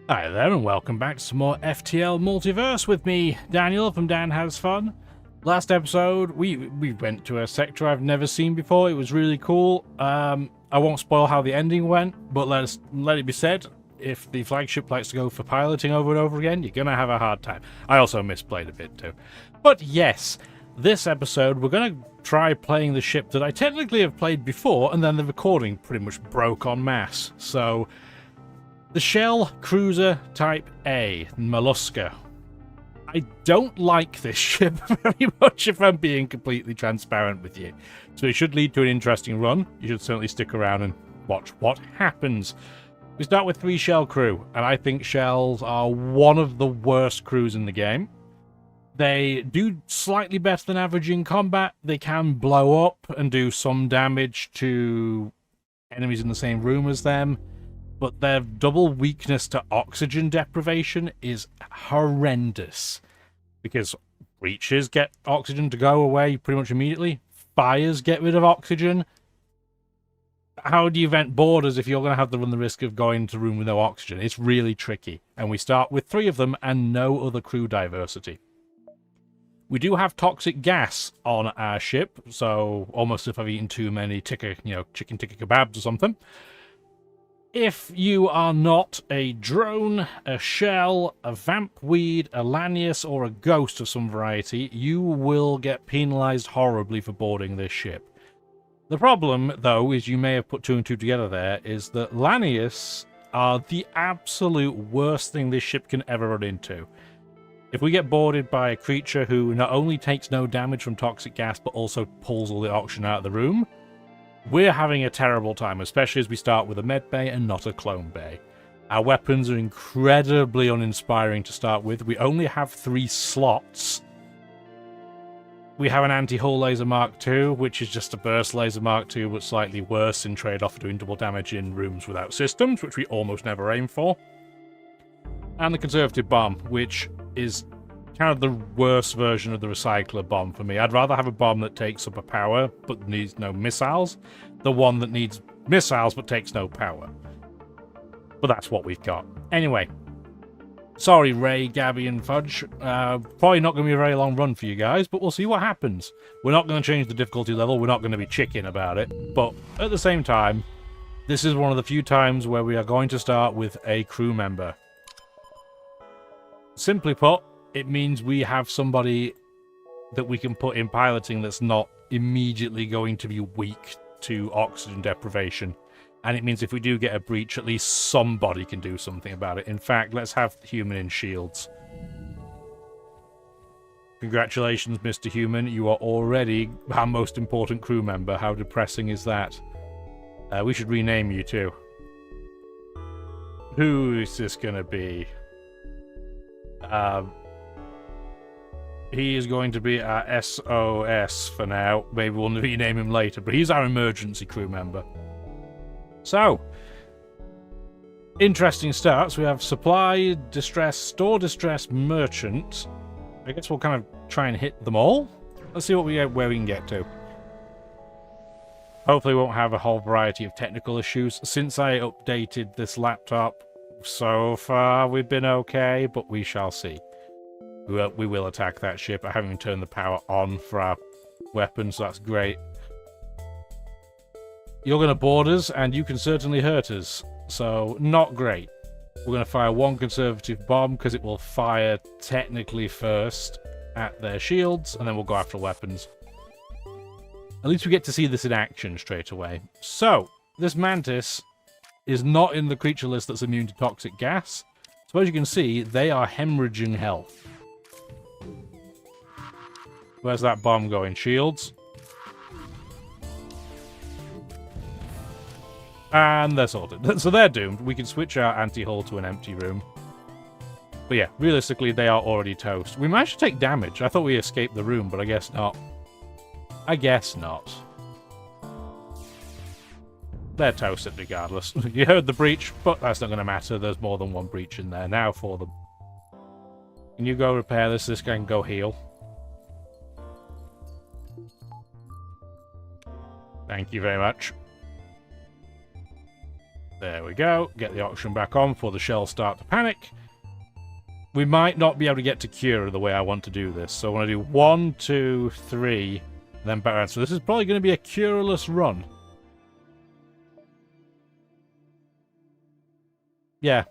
Hi there and welcome back to some more FTL Multiverse with me, Daniel from Dan Has Fun. Last episode, we went to a sector I've never seen before. It was really cool. I won't spoil how the ending went, but let it be said, if the flagship likes to go for piloting over and over again, you're going to have a hard time. I also misplayed a bit too. But yes, this episode, we're going to try playing the ship that I technically have played before, and then the recording pretty much broke en masse. So the Shell Cruiser Type A, Mollusca. I don't like this ship very much, if I'm being completely transparent with you. So it should lead to an interesting run. You should certainly stick around and watch what happens. We start with 3 Shell crew, and I think Shells are one of the worst crews in the game. They do slightly better than average in combat. They can blow up and do some damage to enemies in the same room as them. But their double weakness to oxygen deprivation is horrendous. Because breaches get oxygen to go away pretty much immediately. Fires get rid of oxygen. How do you vent borders if you're going to have to run the risk of going to a room with no oxygen? It's really tricky. And we start with 3 of them and no other crew diversity. We do have toxic gas on our ship. So almost if I've eaten too many chicken tikka kebabs or something. If you are not a drone, a shell, a vampweed, a lanius, or a ghost of some variety, you will get penalized horribly for boarding this ship. The problem, though, is you may have put 2 and 2 together there, is that lanius are the absolute worst thing this ship can ever run into. If we get boarded by a creature who not only takes no damage from toxic gas, but also pulls all the oxygen out of the room, we're having a terrible time, especially as we start with a med bay and not a clone bay. Our weapons are incredibly uninspiring to start with. We only have 3 slots. We have an anti-hull laser Mark II, which is just a burst laser Mark II, but slightly worse in trade-off for doing double damage in rooms without systems, which we almost never aim for. And the conservative bomb, which is kind of the worst version of the recycler bomb for me. I'd rather have a bomb that takes up a power but needs no missiles than one that needs missiles but takes no power. But that's what we've got. Anyway, sorry Ray, Gabby and Fudge. Probably not going to be a very long run for you guys, but we'll see what happens. We're not going to change the difficulty level. We're not going to be chicken about it. But at the same time, this is one of the few times where we are going to start with a crew member. Simply put, it means we have somebody that we can put in piloting that's not immediately going to be weak to oxygen deprivation. And it means if we do get a breach, at least somebody can do something about it. In fact, let's have Human in shields. Congratulations, Mr. Human. You are already our most important crew member. How depressing is that? We should rename you too. Who is this going to be? He is going to be our S.O.S. for now. Maybe we'll rename him later, but he's our emergency crew member. So, interesting starts. We have supply, distress, store distress, merchant. I guess we'll kind of try and hit them all. Let's see where we can get to. Hopefully we won't have a whole variety of technical issues. Since I updated this laptop, so far we've been okay, but we shall see. We will attack that ship. I haven't even turned the power on for our weapons, so that's great. You're going to board us, and you can certainly hurt us. So, not great. We're going to fire 1 conservative bomb, because it will fire technically first at their shields, and then we'll go after weapons. At least we get to see this in action straight away. So, this Mantis is not in the creature list that's immune to toxic gas. So as you can see, they are hemorrhaging health. Where's that bomb going? Shields. And they're sorted. So they're doomed. We can switch our anti-hull to an empty room. But yeah, realistically, they are already toast. We managed to take damage. I thought we escaped the room, but I guess not. I guess not. They're toasted regardless. You heard the breach, but that's not going to matter. There's more than 1 breach in there now for them. Can you go repair this? This guy can go heal. Thank you very much. There we go. Get the auction back on before the shells start to panic. We might not be able to get to C.U.R.A. the way I want to do this. So I want to do 1, 2, 3, then back around. So this is probably going to be a C.U.R.A.-less run. Yeah,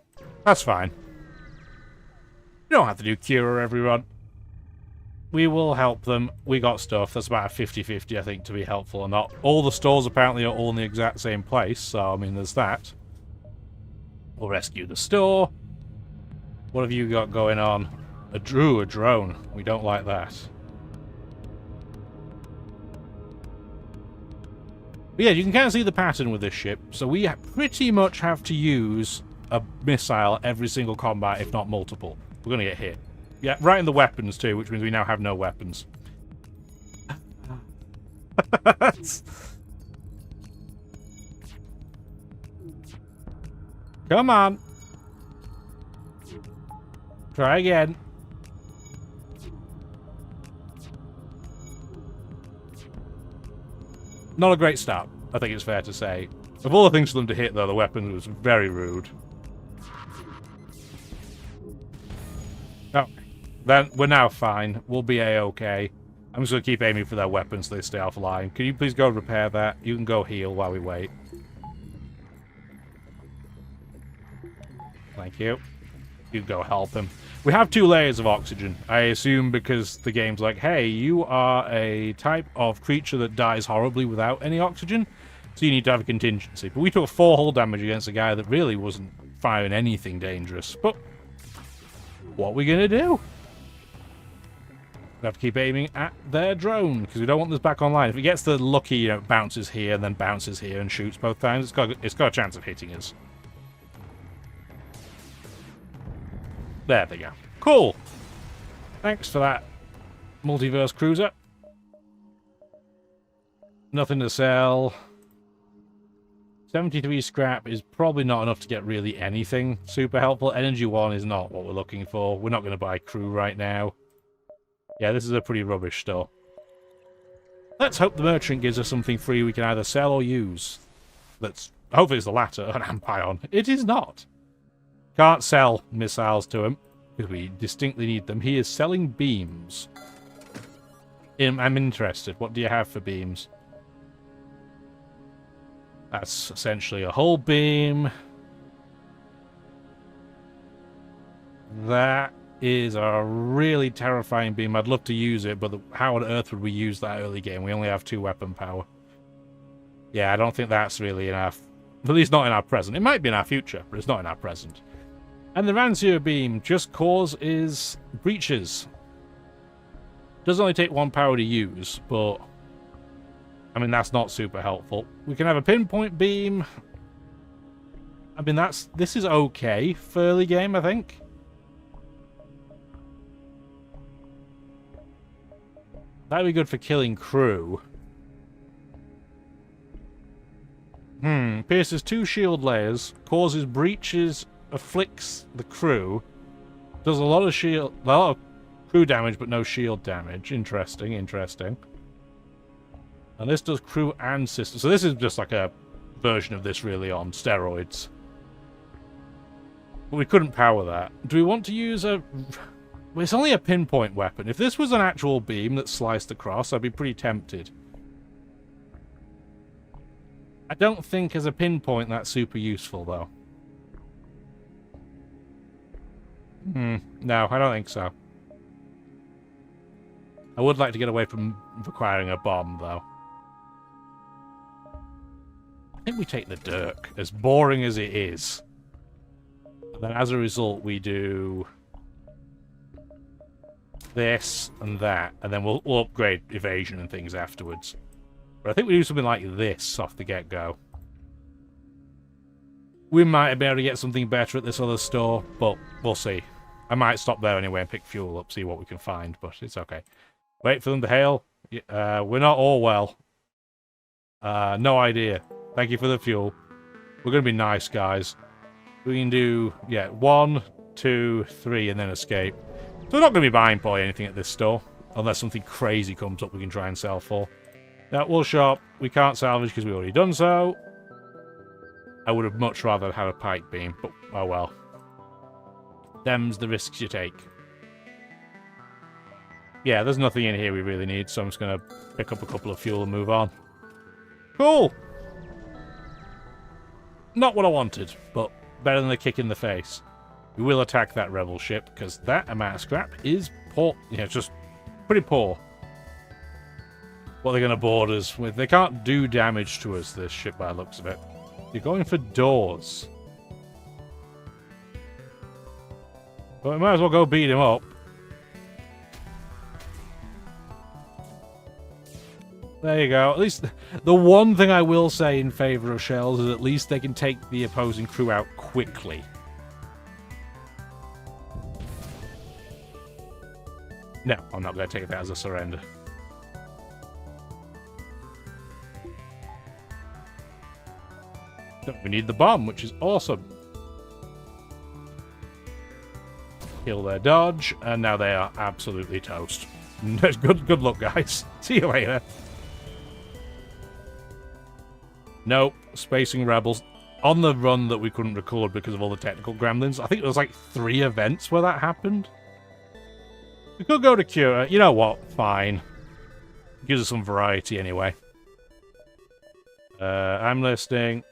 that's fine. You don't have to do C.U.R.A. every run. We will help them. We got stuff. That's about a 50-50, I think, to be helpful or not. All the stores apparently are all in the exact same place, so, I mean, there's that. We'll rescue the store. What have you got going on? A drone. We don't like that. But yeah, you can kind of see the pattern with this ship. So we pretty much have to use a missile every single combat, if not multiple. We're going to get hit. Yeah, right in the weapons too, which means we now have no weapons. Come on. Try again. Not a great start, I think it's fair to say. Of all the things for them to hit, though, the weapon was very rude. Oh, then we're now fine. We'll be A-okay. I'm just going to keep aiming for their weapons so they stay offline. Can you please go repair that? You can go heal while we wait. Thank you. You can go help him. We have 2 layers of oxygen. I assume because the game's like, hey, you are a type of creature that dies horribly without any oxygen, so you need to have a contingency. But we took 4 hull damage against a guy that really wasn't firing anything dangerous. But what are we going to do? We have to keep aiming at their drone, because we don't want this back online. If it gets the lucky, you know, bounces here and then bounces here and shoots both times, it's got a chance of hitting us. There they go. Cool. Thanks for that, Multiverse Cruiser. Nothing to sell. 73 scrap is probably not enough to get really anything super helpful. Energy 1 is not what we're looking for. We're not going to buy crew right now. Yeah, this is a pretty rubbish store. Let's hope the merchant gives us something free we can either sell or use. Hopefully it's the latter, an Ampion. It is not. Can't sell missiles to him, because we distinctly need them. He is selling beams. I'm interested. What do you have for beams? That's essentially a hull beam. That is a really terrifying beam. I'd love to use it, but how on earth would we use that early game? We only have 2 weapon power. Yeah, I don't think that's really enough. At least not in our present. It might be in our future, but it's not in our present. And the Rancier beam just causes breaches. Does only take 1 power to use, but I mean that's not super helpful. We can have a pinpoint beam. I mean this is okay for early game, I think. That'd be good for killing crew. Pierces 2 shield layers, causes breaches, afflicts the crew, does a lot of crew damage, but no shield damage. Interesting, interesting. And this does crew and system. So this is just like a version of this, really, on steroids. But we couldn't power that. Do we want to use a... Well, it's only a pinpoint weapon. If this was an actual beam that sliced across, I'd be pretty tempted. I don't think as a pinpoint that's super useful, though. No, I don't think so. I would like to get away from requiring a bomb, though. I think we take the Dirk, as boring as it is. And then as a result, we do this and that, and then we'll upgrade evasion and things afterwards. But I think we do something like this off the get-go. We might be able to get something better at this other store, but we'll see. I might stop there anyway and pick fuel up, see what we can find, but it's okay. Wait for them to hail. We're not all well. No idea. Thank you for the fuel. We're going to be nice, guys. We can do, yeah, 1, 2, 3, and then escape. So we're not going to be buying probably anything at this store, unless something crazy comes up we can try and sell for. That will shop. We can't salvage because we've already done so. I would have much rather had a pike beam, but oh well. Them's the risks you take. Yeah, there's nothing in here we really need, so I'm just going to pick up a couple of fuel and move on. Cool! Not what I wanted, but better than a kick in the face. We will attack that rebel ship, because that amount of scrap is poor. Yeah, it's just pretty poor. What they're going to board us with. They can't do damage to us, this ship, by the looks of it. You're going for doors. But we might as well go beat him up. There you go. At least the one thing I will say in favour of shells is at least they can take the opposing crew out quickly. No, I'm not going to take that as a surrender. We need the bomb, which is awesome. Kill their dodge, and now they are absolutely toast. Good luck, guys. See you later. Nope, spacing rebels. On the run that we couldn't record because of all the technical gremlins, I think there was like 3 events where that happened. We could go to C.U.R.A. You know what? Fine. Gives us some variety anyway. I'm listening.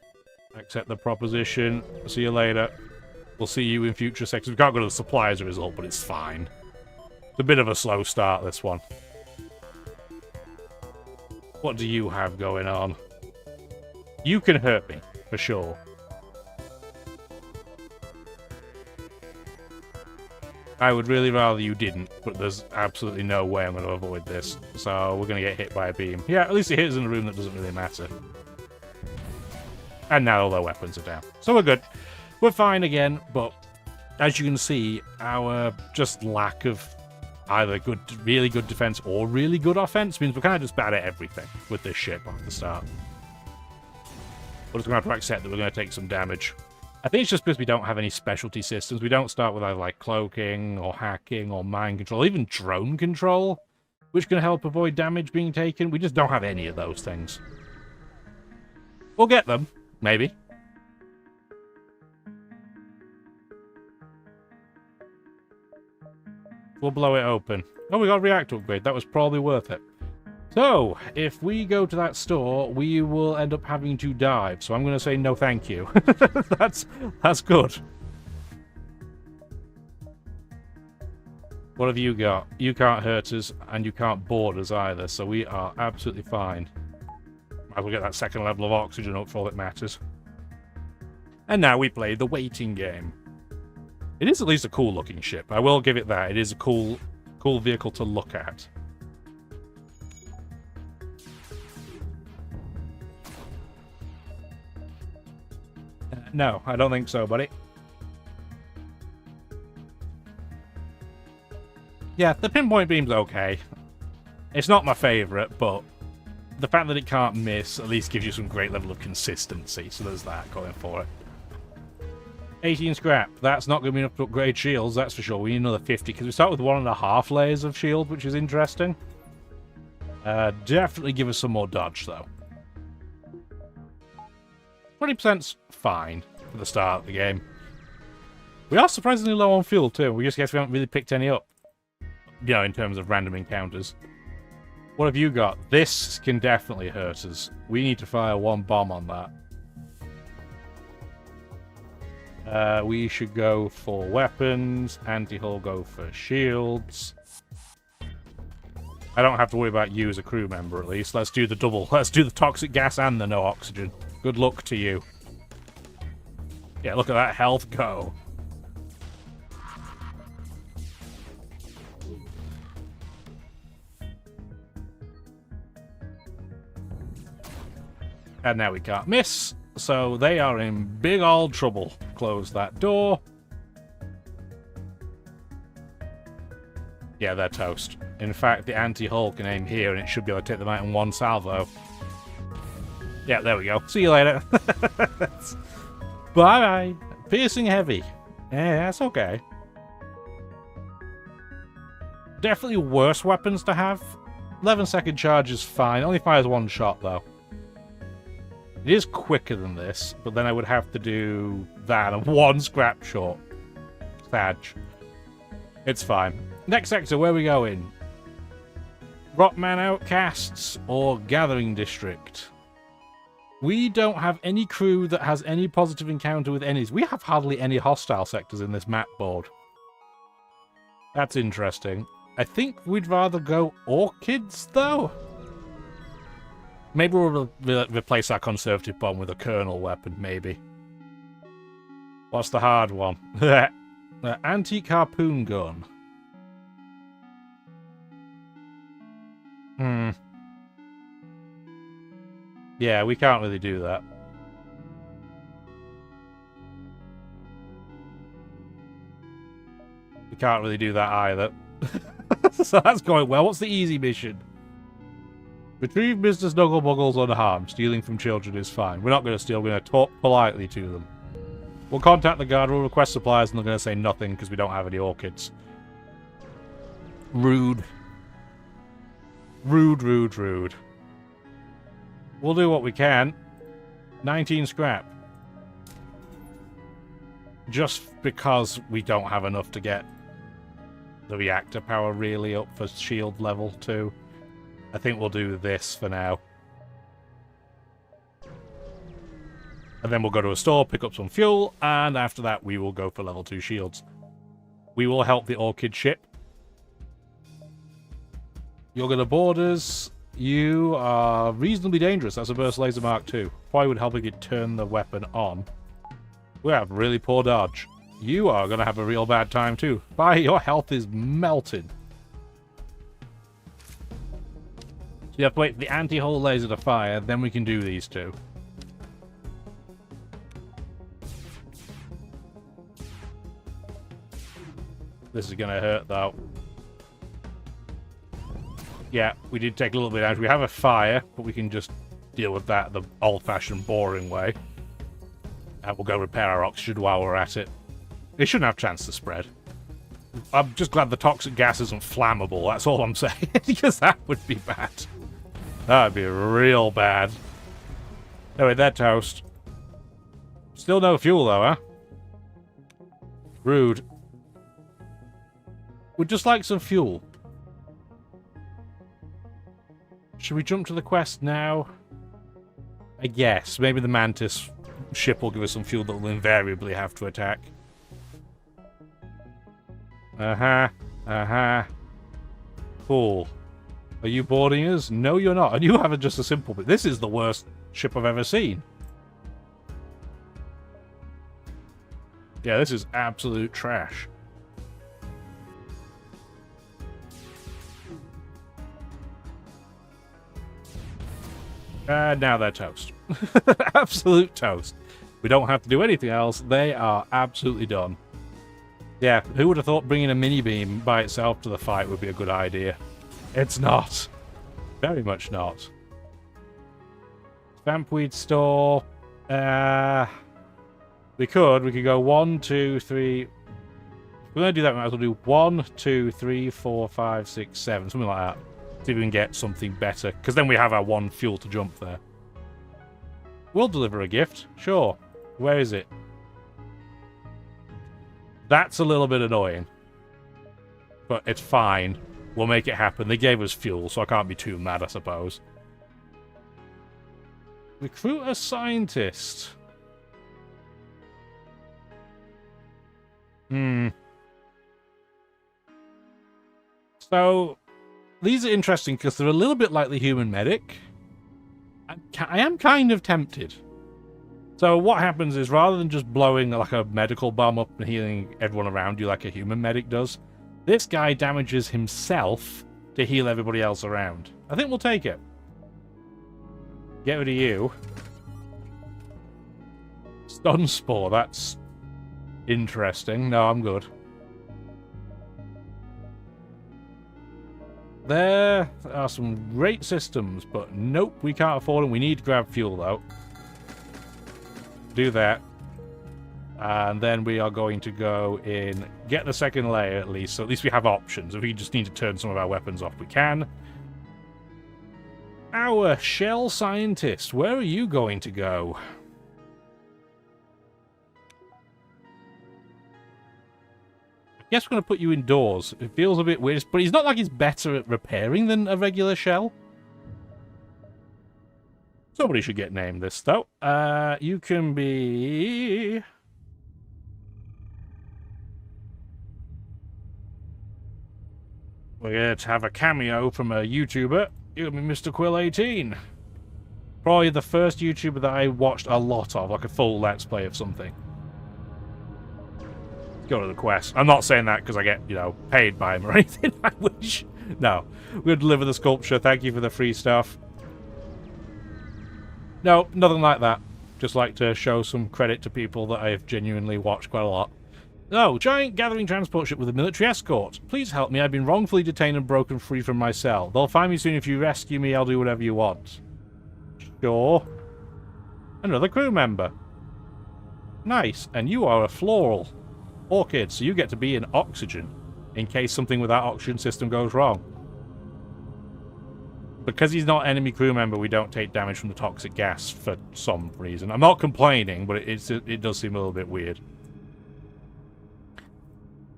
Accept the proposition. See you later. We'll see you in future sections. We can't go to the supply as a result, but it's fine. It's a bit of a slow start, this one. What do you have going on? You can hurt me, for sure. I would really rather you didn't, but there's absolutely no way I'm going to avoid this. So we're going to get hit by a beam. Yeah, at least it hits in a room that doesn't really matter. And now all their weapons are down. So we're good. We're fine again, but as you can see, our just lack of either really good defense or really good offense means we're kind of just bad at everything with this ship off the start. We're just going to have to accept that we're going to take some damage. I think it's just because we don't have any specialty systems. We don't start with either like cloaking or hacking or mind control, even drone control, which can help avoid damage being taken. We just don't have any of those things. We'll get them, maybe. We'll blow it open. Oh, we got a reactor upgrade. That was probably worth it. So, if we go to that store, we will end up having to dive. So I'm going to say no thank you. That's good. What have you got? You can't hurt us, and you can't board us either, so we are absolutely fine. Might as well get that second level of oxygen up for all that matters. And now we play the waiting game. It is at least a cool-looking ship. I will give it that. It is a cool vehicle to look at. No, I don't think so, buddy. Yeah, the pinpoint beam's okay. It's not my favourite, but the fact that it can't miss at least gives you some great level of consistency, so there's that going for it. 18 scrap. That's not going to be enough to upgrade shields, that's for sure. We need another 50, because we start with 1.5 layers of shield, which is interesting. Definitely give us some more dodge, though. 20%'s fine for the start of the game. We are surprisingly low on fuel, too. We just guess we haven't really picked any up. You know, in terms of random encounters. What have you got? This can definitely hurt us. We need to fire 1 bomb on that. We should go for weapons. Anti-hull go for shields. I don't have to worry about you as a crew member, at least. Let's do the double. Let's do the toxic gas and the no oxygen. Good luck to you. Yeah, look at that health go. And now we can't miss, so they are in big old trouble. Close that door. Yeah, they're toast. In fact, the anti-hull can aim here, and it should be able to take them out in 1 salvo. Yeah, there we go. See you later. Bye-bye. Piercing heavy. Yeah, that's okay. Definitely worse weapons to have. 11-second charge is fine. Only fires 1 shot, though. It is quicker than this, but then I would have to do that and 1 scrap short. Sadge. It's fine. Next sector, where are we going? Rockman Outcasts or Gathering District? We don't have any crew that has any positive encounter with any. We have hardly any hostile sectors in this map board. That's interesting. I think we'd rather go Orchids, though. Maybe we'll replace our conservative bomb with a kernel weapon, maybe. What's the hard one? The antique harpoon gun. Yeah, we can't really do that. We can't really do that either. So that's going well. What's the easy mission? Retrieve Mr. Snuggle Buggles unharmed. Stealing from children is fine. We're not going to steal. We're going to talk politely to them. We'll contact the guard. We'll request supplies, and they're going to say nothing because we don't have any orchids. Rude. Rude, rude, rude. We'll do what we can. 19 scrap. Just because we don't have enough to get the reactor power really up for shield level 2. I think we'll do this for now. And then we'll go to a store, pick up some fuel, and after that we will go for level 2 shields. We will help the Orchid ship. You're going to board us. You are reasonably dangerous. That's a burst laser Mark II. Probably would help if you turn the weapon on. We have really poor dodge. You are going to have a real bad time too. Bye, your health is melting. So you have to wait for the anti-hull laser to fire, then we can do these two. This is going to hurt though. Yeah, we did take a little bit out. We have a fire, but we can just deal with that the old-fashioned, boring way. And we'll go repair our oxygen while we're at it. It shouldn't have a chance to spread. I'm just glad the toxic gas isn't flammable, that's all I'm saying. Because that would be bad. That would be real bad. Anyway, they're toast. Still no fuel, though, huh? Rude. We'd just like some fuel. Should we jump to the quest now? I guess. Maybe the Mantis ship will give us some fuel that we'll invariably have to attack. Cool. Are you boarding us? No, you're not. And you have just a simple bit. This is the worst ship I've ever seen. Yeah, this is absolute trash. Now they're toast. Absolute toast. We don't have to do anything else. They are absolutely done. Yeah, who would have thought bringing a mini-beam by itself to the fight would be a good idea? It's not. Very much not. Vampweed store. We could go 1, 2, 3. If we're going to do that, we might as well do 1, 2, 3, 4, 5, 6, 7. Something like that. See if we can get something better. Because then we have our 1 fuel to jump there. We'll deliver a gift. Sure. Where is it? That's a little bit annoying. But it's fine. We'll make it happen. They gave us fuel, so I can't be too mad, I suppose. Recruit a scientist. So, these are interesting because they're a little bit like the human medic. I am kind of tempted. So what happens is, rather than just blowing like a medical bomb up and healing everyone around you like a human medic does, this guy damages himself to heal everybody else around. I think we'll take it. Get rid of you. Stun Spore, that's interesting. No, I'm good. There are some great systems, but nope, we can't afford them. We need to grab fuel, though. Do that. And then we are going to go in, get the second layer at least, so at least we have options. If we just need to turn some of our weapons off, we can. Our shell scientist, where are you going to go? I guess we're going to put you indoors. It feels a bit weird, but he's not like he's better at repairing than a regular shell. Somebody should get named this, though. You can be... We're going to have a cameo from a YouTuber. You'll be Mr. Quill18. Probably the first YouTuber that I watched a lot of, like a full Let's Play of something. Let's go to the quest. I'm not saying that because I get, you know, paid by him or anything. I wish. No. We'll deliver the sculpture. Thank you for the free stuff. No, nothing like that. Just like to show some credit to people that I've genuinely watched quite a lot. Oh, giant gathering transport ship with a military escort. Please help me. I've been wrongfully detained and broken free from my cell. They'll find me soon. If you rescue me, I'll do whatever you want. Sure. Another crew member. Nice. And you are a floral orchid, so you get to be in oxygen in case something with that oxygen system goes wrong. Because he's not enemy crew member, we don't take damage from the toxic gas for some reason. I'm not complaining, but it does seem a little bit weird.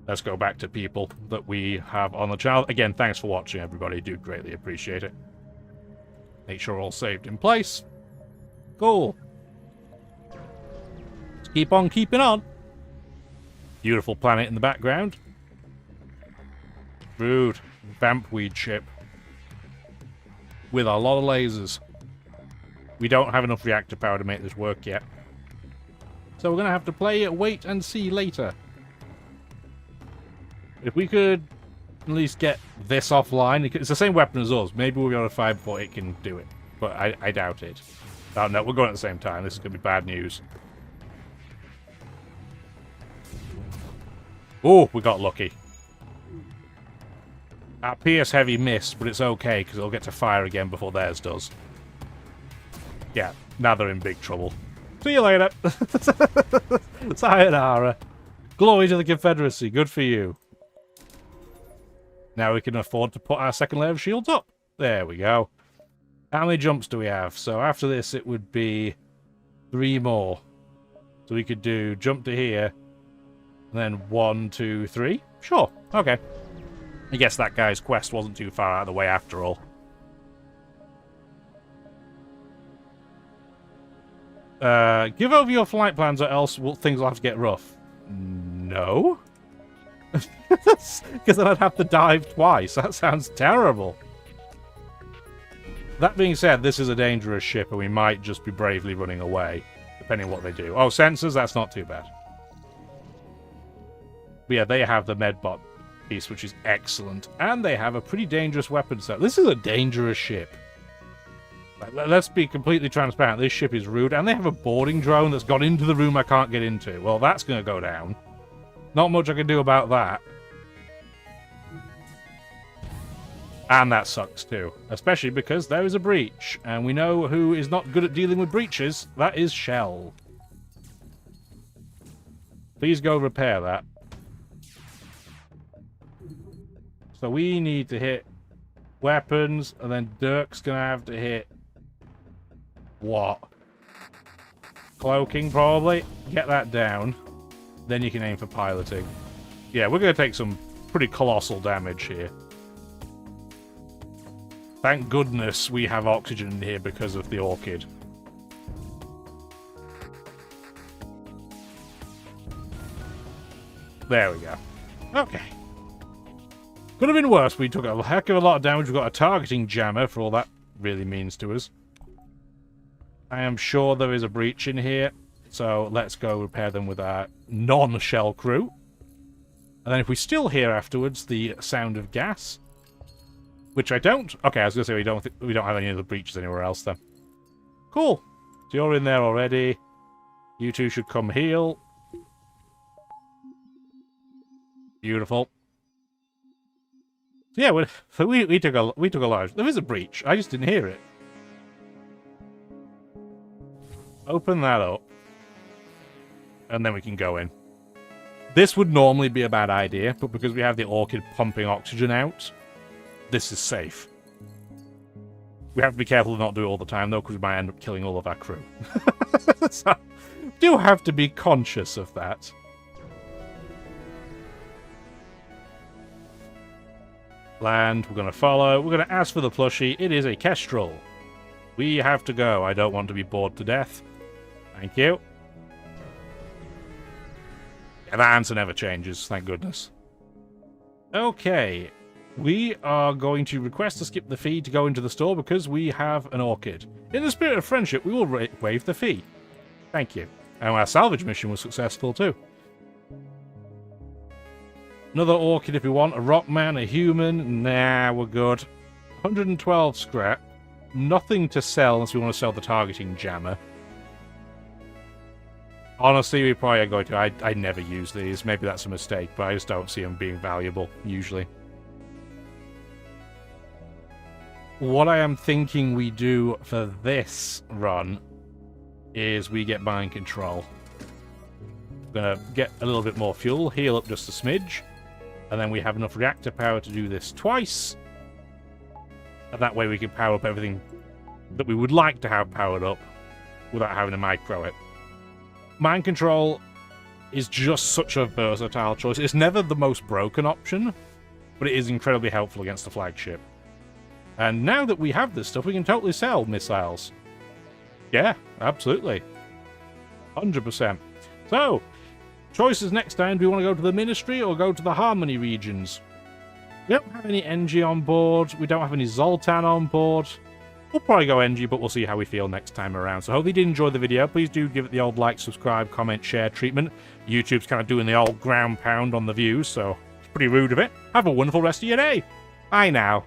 Let's go back to people that we have on the channel. Again, thanks for watching, everybody. Do greatly appreciate it. Make sure all saved in place. Cool. Let's keep on keeping on. Beautiful planet in the background. Rude. Vampweed ship. With a lot of lasers. We don't have enough reactor power to make this work yet. So we're going to have to play it, wait and see later. If we could at least get this offline, it's the same weapon as us. Maybe we'll be able to fight before it can do it. But I doubt it. Oh no, we're going at the same time. This is going to be bad news. Oh, we got lucky. Our Pierce Heavy missed, but it's okay, because it'll get to fire again before theirs does. Yeah, now they're in big trouble. See you later! Sayonara. Glory to the Confederacy, good for you. Now we can afford to put our second layer of shields up. There we go. How many jumps do we have? So after this it would be 3 more. So we could do jump to here, and then 1, 2, 3. Sure, okay. I guess that guy's quest wasn't too far out of the way after all. Give over your flight plans or else things will have to get rough. No? Because then I'd have to dive twice. That sounds terrible. That being said, this is a dangerous ship and we might just be bravely running away, depending on what they do. Oh, sensors? That's not too bad. But yeah, they have the medbot piece, which is excellent. And they have a pretty dangerous weapon set. This is a dangerous ship. Let's be completely transparent. This ship is rude. And they have a boarding drone that's got into the room I can't get into. Well, that's going to go down. Not much I can do about that. And that sucks too. Especially because there is a breach. And we know who is not good at dealing with breaches. That is Shell. Please go repair that. So we need to hit weapons, and then Dirk's going to have to hit... what? Cloaking, probably. Get that down. Then you can aim for piloting. Yeah, we're going to take some pretty colossal damage here. Thank goodness we have oxygen in here because of the orchid. There we go. Okay. Could have been worse. We took a heck of a lot of damage. We've got a targeting jammer for all that really means to us. I am sure there is a breach in here. So let's go repair them with our non-shell crew. And then if we still hear afterwards the sound of gas, which I don't. Okay, I was going to say we don't have any other breaches anywhere else then. Cool. So you're in there already. You two should come heal. Beautiful. So yeah, we took a large. There is a breach. I just didn't hear it. Open that up. And then we can go in. This would normally be a bad idea, but because we have the orchid pumping oxygen out, this is safe. We have to be careful to not do it all the time, though, because we might end up killing all of our crew. So, do have to be conscious of that. Land, we're going to follow. We're going to ask for the plushie. It is a Kestrel. We have to go. I don't want to be bored to death. Thank you. Yeah, the answer never changes, thank goodness. Okay. We are going to request to skip the fee to go into the store because we have an orchid. In the spirit of friendship, we will waive the fee. Thank you. And our salvage mission was successful too. Another orchid if we want. A rock man, a human. Nah, we're good. 112 scrap. Nothing to sell unless we want to sell the targeting jammer. Honestly, we probably are going to. I never use these. Maybe that's a mistake, but I just don't see them being valuable, usually. What I am thinking we do for this run is we get mind control. We're going to get a little bit more fuel, heal up just a smidge, and then we have enough reactor power to do this twice. And that way we can power up everything that we would like to have powered up without having to micro it. Mind control is just such a versatile choice. It's never the most broken option, but it is incredibly helpful against the flagship. And now that we have this stuff, we can totally sell missiles. Yeah, absolutely. 100%. So, choices next time. Do we want to go to the Ministry or go to the Harmony regions? We don't have any NG on board. We don't have any Zoltan on board. We'll probably go NG, but we'll see how we feel next time around. So, hope you did enjoy the video. Please do give it the old like, subscribe, comment, share treatment. YouTube's kind of doing the old ground pound on the views, so it's pretty rude of it. Have a wonderful rest of your day. Bye now.